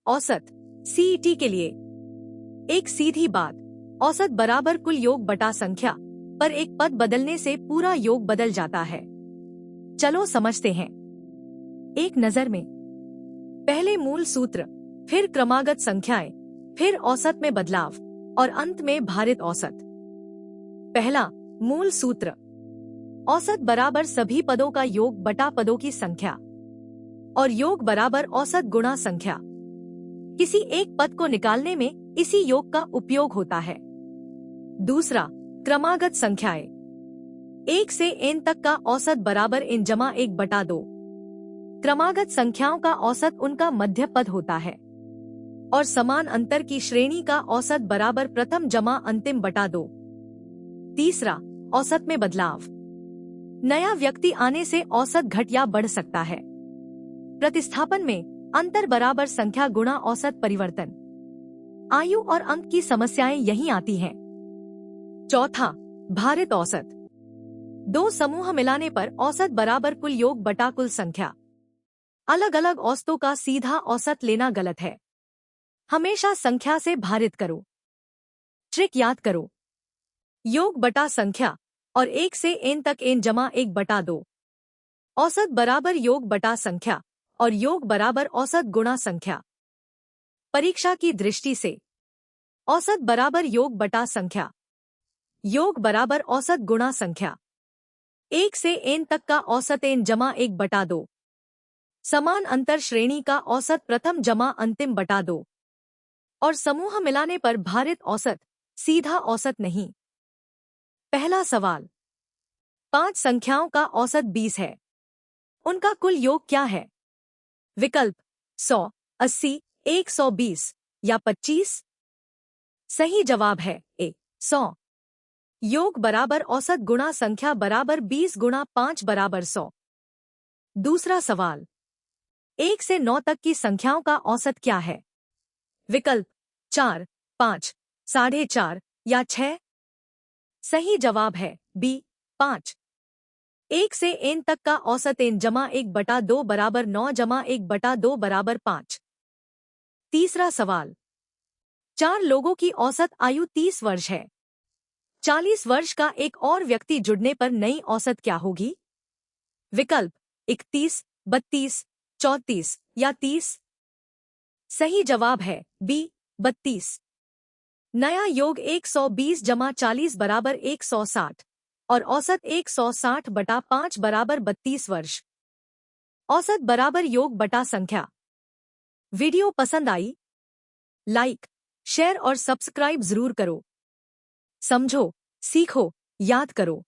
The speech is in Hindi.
औसत सीईटी के लिए एक सीधी बात, औसत बराबर कुल योग बटा संख्या, पर एक पद बदलने से पूरा योग बदल जाता है। चलो समझते हैं एक नजर में। पहले मूल सूत्र, फिर क्रमागत संख्याएं, फिर औसत में बदलाव और अंत में भारित औसत। पहला मूल सूत्र, औसत बराबर सभी पदों का योग बटा पदों की संख्या और योग बराबर औसत गुणा संख्या। किसी एक पद को निकालने में इसी योग का उपयोग होता है। दूसरा, क्रमागत संख्याएं, 1 से n तक का औसत बराबर n जमा 1 बटा 2। क्रमागत संख्याओं का औसत उनका मध्य पद होता है और समान अंतर की श्रेणी का औसत बराबर प्रथम जमा अंतिम बटा 2। तीसरा, औसत में बदलाव, नया व्यक्ति आने से औसत घट या बढ़ सकता है। प्रतिस्थापन में अंतर बराबर संख्या गुणा औसत परिवर्तन। आयु और अंक की समस्याएं यहीं आती हैं। चौथा, भारित औसत, दो समूह मिलाने पर औसत बराबर कुल योग बटा कुल संख्या। अलग अलग औसतों का सीधा औसत लेना गलत है। हमेशा संख्या से भारित करो। ट्रिक याद करो, योग बटा संख्या और 1 से n तक n जमा 1 बटा 2। औसत बराबर योग बटा संख्या और योग बराबर औसत गुणा संख्या। परीक्षा की दृष्टि से औसत बराबर योग बटा संख्या, योग बराबर औसत गुणा संख्या। 1 से n तक का औसत n जमा 1 बटा 2। समान अंतर श्रेणी का औसत प्रथम जमा अंतिम बटा 2 और समूह मिलाने पर भारित औसत, सीधा औसत नहीं। पहला सवाल, 5 संख्याओं का औसत 20 है, उनका कुल योग क्या है? विकल्प 100, 80, 120 या 25। सही जवाब है ए, 100। योग बराबर औसत गुणा संख्या बराबर 20 गुणा 5 बराबर 100। दूसरा सवाल, 1 से 9 तक की संख्याओं का औसत क्या है? विकल्प 4, 5, 4.5 या 6। सही जवाब है बी, 5। 1 से n तक का औसत n जमा 1 बटा 2 बराबर 9 जमा 1 बटा 2 बराबर 5। तीसरा सवाल, 4 लोगों की औसत आयु 30 वर्ष है। 40 वर्ष का एक और व्यक्ति जुड़ने पर नई औसत क्या होगी? विकल्प 31, 32, 34 या 30। सही जवाब है बी, 32। नया योग 120 जमा 40 बराबर 160 और औसत 160 बटा 5 बराबर 32 वर्ष। औसत बराबर योग बटा संख्या। वीडियो पसंद आई? लाइक, शेयर और सब्सक्राइब जरूर करो। समझो, सीखो, याद करो।